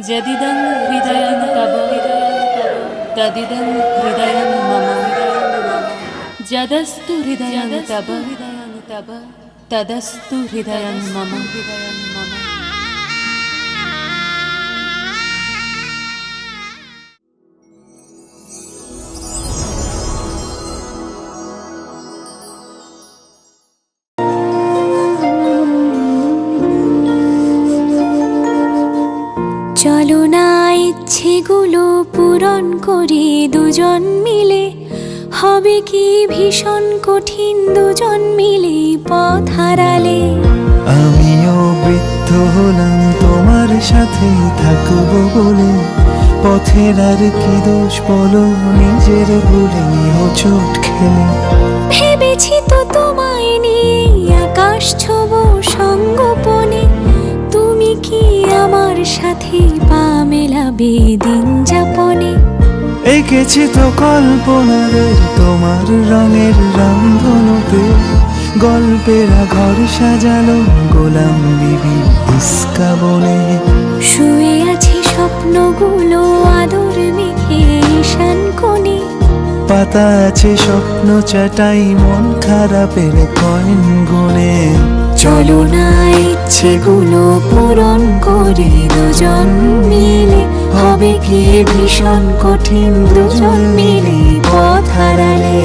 যদিদং হৃদয়ং তব তদিদং হৃদয়ং মম যদস্তু হৃদয়ং তব তদস্তু হৃদয়ং মম। চলো না ইচ্ছেগুলো পূরণ করি দুজন মিলে, হবে কি ভীষণ কঠিন দুজন মিলে পথ হারালে। আমিও বৃদ্ধ হলাম তোমার সাথে থাকবো বলে, পথের আর কি দোষ বলো নিজের ভুলে হোঁচট খেলে। ভেবেছি তো তোমায় নিয়ে আকাশ ছোব সঙ্গোপনে, তুমি কি আমার সাথে পা মেলাবে দিন যাপনে। এঁকেছি তো কল্পনাদের তোমার রঙের রামধনুতে, গল্পেরা ঘর সাজালো গোলাম বিবি ইস্কা বনে। শুয়ে আছে স্বপ্নগুলো আদর মেখে ঈশান কোণে, পাতা আছে স্বপ্ন চাটাই মন খারাপের কয়েন গুনে। চলো না ইচ্ছেগুলো পূরণ করি দুজন মিলে, হবে কি ভীষণ কঠিন দুজন মিলে পথ হারালে।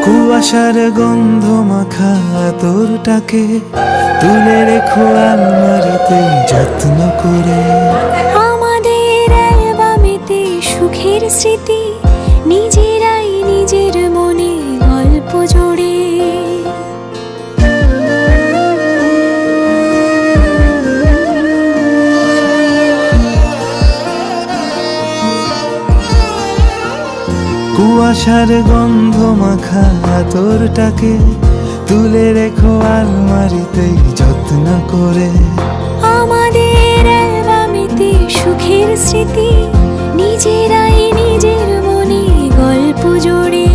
কুয়াশার গন্ধ মাখা তোরটাকে তুলে রেখো আলমারিতে যত্ন করে। আমাদের অ্যালবামেতে সুখের স্মৃতি নিজেরাই নিজের মনে গল্প জোড়ে। কুয়াশার গন্ধ মাখা তোরটাকে তুলে রেখো আলমারিতে যত্ন করে। আমাদের অ্যালবামেতে সুখের স্মৃতি নিজেরাই নিজের মনে গল্প জোড়ে।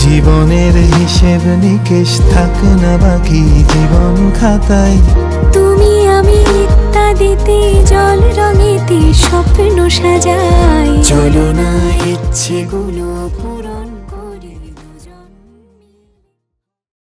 জীবনের হিসেব নিকেশ থাক না বাকি জীবন খাতায়, তুমি আমি ইত্যাদিতে জল রঙেতে স্বপ্ন সাজাই। চলো না ইচ্ছেগুলো পূরণ